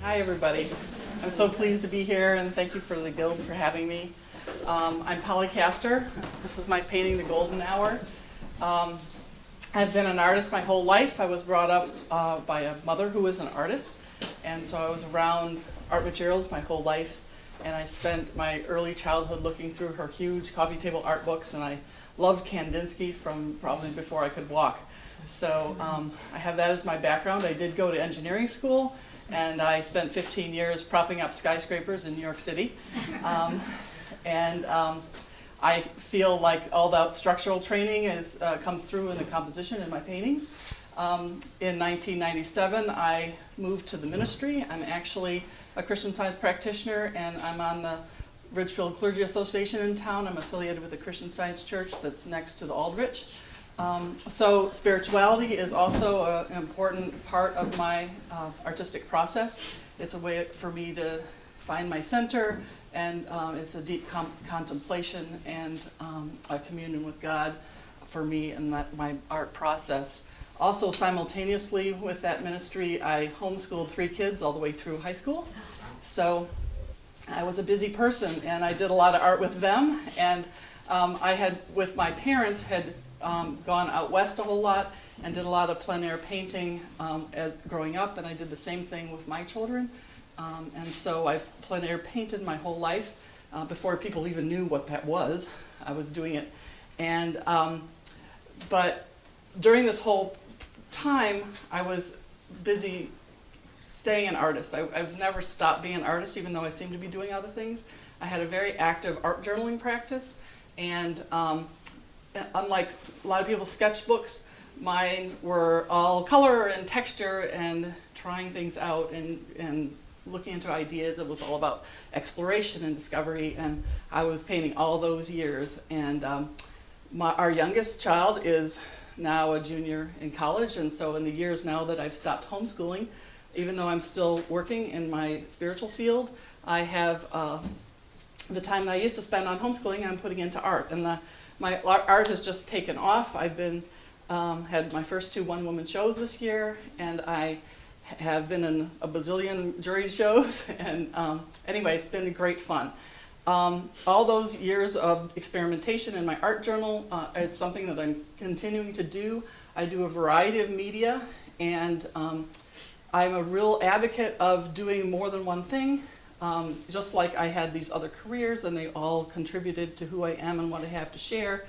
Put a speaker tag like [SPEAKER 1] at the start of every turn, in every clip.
[SPEAKER 1] Hi, everybody. I'm so pleased to be here, and thank you for the Guild for having me. I'm Castor. This is my painting, The Golden Hour. I've been an artist my whole life. I was brought up by a mother who was an artist, and so I was around art materials my whole life, and I spent my early childhood looking through her huge coffee table art books, and I loved Kandinsky from probably before I could walk. So I have that as my background. I did go to engineering school, and I spent 15 years propping up skyscrapers in New York City. I feel like all that structural training comes through in the composition in my paintings. In 1997, I moved to the ministry. I'm actually a Christian Science practitioner, and I'm on the Ridgefield Clergy Association in town. I'm affiliated with the Christian Science Church that's next to the Aldrich. So spirituality is also an important part of my artistic process. It's a way for me to find my center, and it's a deep contemplation and a communion with God for me and my art process. Also, simultaneously with that ministry, I homeschooled 3 kids all the way through high school. So I was a busy person, and I did a lot of art with them. And I had, with my parents, had gone out west a whole lot and did a lot of plein air painting growing up, and I did the same thing with my children. And so I've plein air painted my whole life. Before people even knew what that was, I was doing it. And but during this whole time, I was busy staying an artist. I was never stopped being an artist, even though I seemed to be doing other things. I had a very active art journaling practice, and unlike a lot of people's sketchbooks, mine were all color and texture and trying things out and looking into ideas. It was all about exploration and discovery, and I was painting all those years. And our youngest child is now a junior in college, and so in the years now that I've stopped homeschooling, even though I'm still working in my spiritual field, I have the time that I used to spend on homeschooling, I'm putting into art. And my art has just taken off. I've been had my first 2 one-woman shows this year, and I have been in a bazillion Juried shows. And anyway, it's been great fun. All those years of experimentation in my art journal is something that I'm continuing to do. I do a variety of media, and I'm a real advocate of doing more than one thing. Just like I had these other careers and they all contributed to who I am and what I have to share,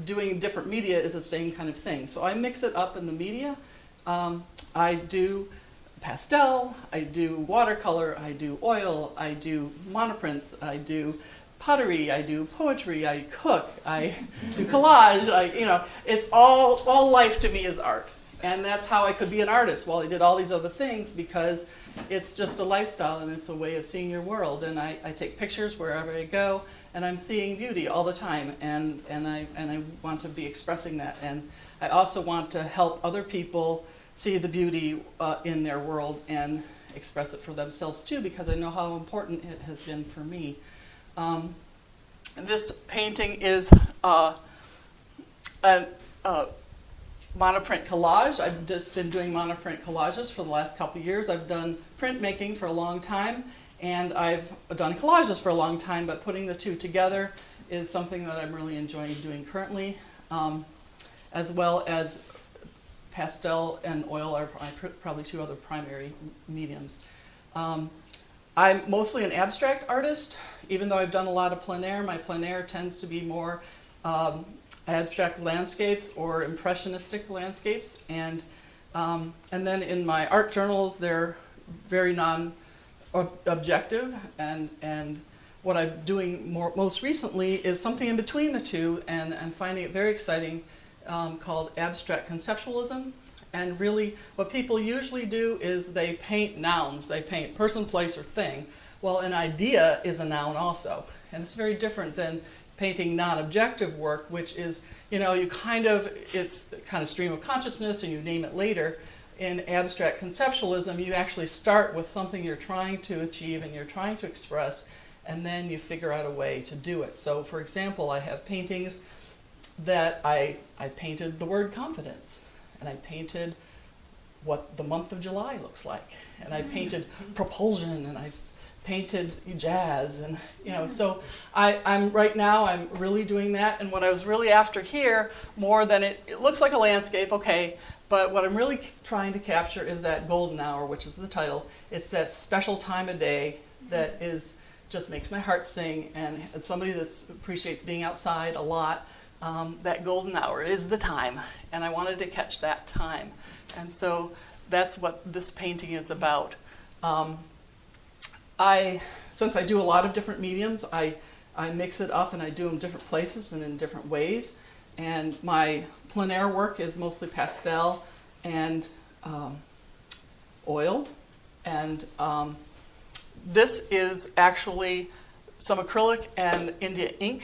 [SPEAKER 1] doing different media is the same kind of thing. So I mix it up in the media. I do pastel, I do watercolor, I do oil, I do monoprints, I do pottery, I do poetry, I cook, I do collage. It's all life to me is art. And that's how I could be an artist while I did all these other things, because it's just a lifestyle and it's a way of seeing your world. And I take pictures wherever I go, and I'm seeing beauty all the time, and I want to be expressing that. And I also want to help other people see the beauty in their world and express it for themselves too, because I know how important it has been for me. This painting is a monoprint collage. I've just been doing monoprint collages for the last couple of years. I've done printmaking for a long time, and I've done collages for a long time, but putting the two together is something that I'm really enjoying doing currently, as well as pastel and oil are probably 2 other primary mediums. I'm mostly an abstract artist, even though I've done a lot of plein air. My plein air tends to be more abstract landscapes or impressionistic landscapes, and then in my art journals they're very non-objective, and what I'm doing most recently is something in between the two, and I'm finding it very exciting, called abstract conceptualism. And really what people usually do is they paint nouns. They paint person, place, or thing. Well, an idea is a noun also, and it's very different than painting non-objective work, which is, it's kind of stream of consciousness and you name it later. In abstract conceptualism, you actually start with something you're trying to achieve and you're trying to express, and then you figure out a way to do it. So, for example, I have paintings that I painted the word confidence, and I painted what the month of July looks like. And I painted propulsion, and I've painted jazz, and so I'm right now I'm really doing that. And what I was really after here, more than it looks like a landscape, okay, but what I'm really trying to capture is that golden hour, which is the title. It's that special time of day that just makes my heart sing, and as somebody that appreciates being outside a lot, that golden hour is the time, and I wanted to catch that time. And so that's what this painting is about. Since I do a lot of different mediums, I mix it up, and I do them different places and in different ways. And my plein air work is mostly pastel and oil. And this is actually some acrylic and India ink.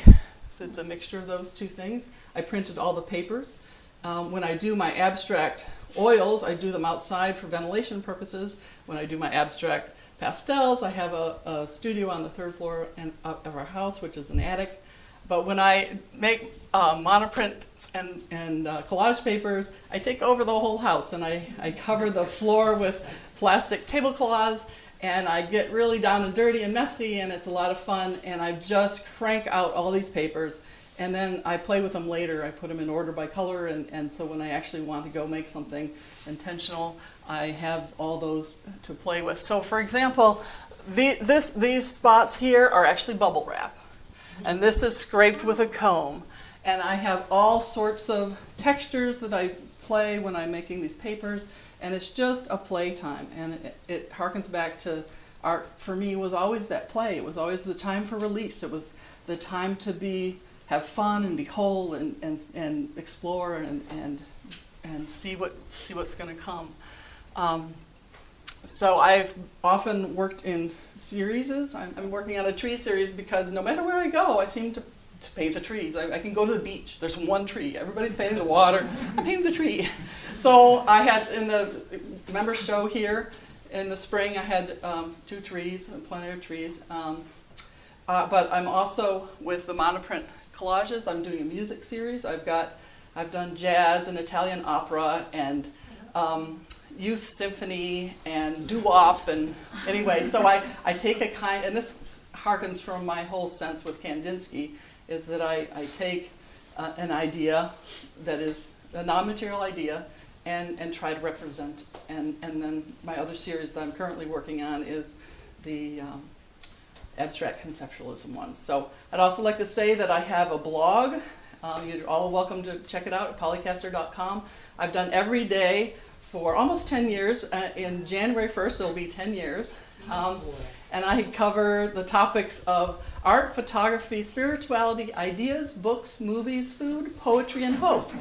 [SPEAKER 1] So it's a mixture of those two things. I printed all the papers. When I do my abstract oils, I do them outside for ventilation purposes. When I do my abstract pastels, I have a studio on the third floor of our house, which is an attic. But when I make monoprints and collage papers, I take over the whole house, and I cover the floor with plastic tablecloths, and I get really down and dirty and messy, and it's a lot of fun, and I just crank out all these papers, and then I play with them later. I put them in order by color, and so when I actually want to go make something intentional, I have all those to play with. So for example, these spots here are actually bubble wrap, and this is scraped with a comb, and I have all sorts of textures that I play when I'm making these papers, and it's just a playtime, and it harkens back to art. For me, was always that play. It was always the time for release. It was the time to have fun and be whole and explore and see what's going to come. So I've often worked in series. I'm working on a tree series because no matter where I go, I seem to paint the trees. I can go to the beach. There's one tree. Everybody's painting the water. I paint the tree. So I had, in the member show here in the spring, I had 2 trees, plein air trees. But I'm also, with the monoprint collages, I'm doing a music series. I've done jazz and Italian opera and youth symphony and doo-wop, and anyway, so I take a kind, and this harkens from my whole sense with Kandinsky, is that I take an idea that is a non-material idea and try to represent, and then my other series that I'm currently working on is the abstract conceptualism one. So I'd also like to say that I have a blog. You're all welcome to check it out at polycastor.com. I've done every day for almost 10 years. In January 1st, it'll be 10 years. And I cover the topics of art, photography, spirituality, ideas, books, movies, food, poetry, and hope.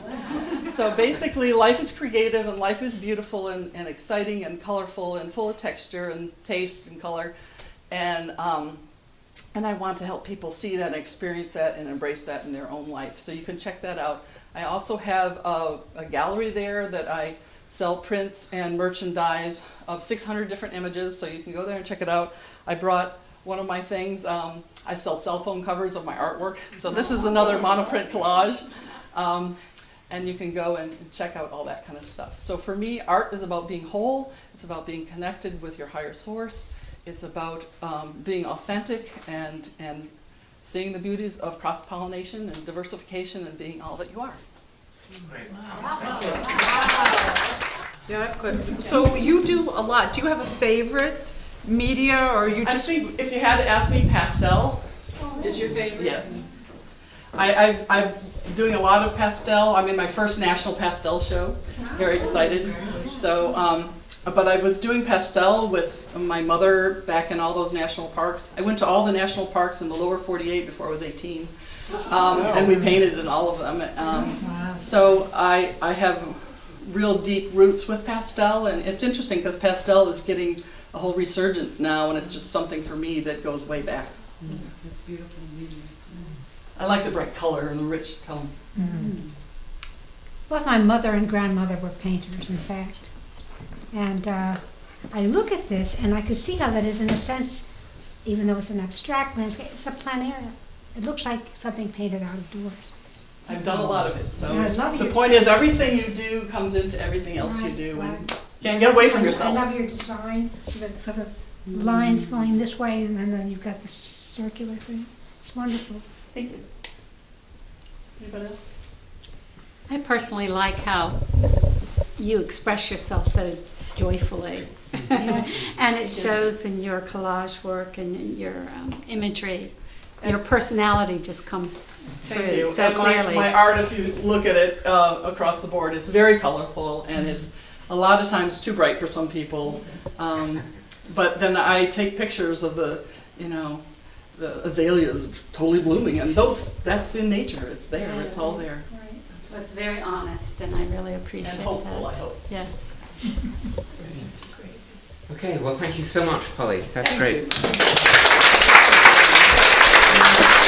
[SPEAKER 1] So basically, life is creative, and life is beautiful and exciting and colorful and full of texture and taste and color. And I want to help people see that and experience that and embrace that in their own life. So you can check that out. I also have a gallery there that I sell prints and merchandise of 600 different images, so you can go there and check it out. I brought one of my things. I sell cell phone covers of my artwork, so this is another monoprint collage. And you can go and check out all that kind of stuff. So for me, art is about being whole. It's about being connected with your higher source. It's about being authentic and seeing the beauties of cross-pollination and diversification and being all that you are.
[SPEAKER 2] Great.
[SPEAKER 3] Wow. Yeah, I have a question. So you do a lot. Do you have a favorite media, or you just?
[SPEAKER 1] I think if you had to ask me, pastel
[SPEAKER 3] Is your favorite?
[SPEAKER 1] Yes. I'm doing a lot of pastel. I'm in my first national pastel show. Very excited. So, but I was doing pastel with my mother back in all those national parks. I went to all the national parks in the lower 48 before I was 18. And we painted in all of them. So I have real deep roots with pastel, and it's interesting because pastel is getting a whole resurgence now, and it's just something for me that goes way back.
[SPEAKER 3] It's beautiful.
[SPEAKER 1] I like the bright color and the rich tones.
[SPEAKER 4] Both my mother and grandmother were painters, in fact. And I look at this, and I could see how that is, in a sense, even though it's an abstract landscape, it's a plein air. It looks like something painted out of doors.
[SPEAKER 1] I've done a lot of it, so
[SPEAKER 4] I love
[SPEAKER 1] the
[SPEAKER 4] your
[SPEAKER 1] point is everything you do comes into everything else you do.
[SPEAKER 4] Right.
[SPEAKER 1] Can't get away from
[SPEAKER 4] I
[SPEAKER 1] yourself.
[SPEAKER 4] love your design, for the lines going this way, and then you've got the circular thing. It's wonderful.
[SPEAKER 1] Thank you. Anybody else?
[SPEAKER 2] I personally like how you express yourself so joyfully. And it shows in your collage work and in your imagery. Your personality just comes
[SPEAKER 1] Thank
[SPEAKER 2] through
[SPEAKER 1] you.
[SPEAKER 2] so
[SPEAKER 1] And
[SPEAKER 2] clearly.
[SPEAKER 1] my art, if you look at it across the board, is very colorful, and it's a lot of times too bright for some people. But then I take pictures of the azaleas totally blooming, and that's in nature. It's there. It's all there.
[SPEAKER 2] So it's very honest, and I really appreciate
[SPEAKER 1] And hopeful,
[SPEAKER 2] that.
[SPEAKER 1] I hope.
[SPEAKER 2] Yes.
[SPEAKER 5] Okay, well, thank you so much, Polly. That's
[SPEAKER 1] Thank
[SPEAKER 5] great.
[SPEAKER 1] you.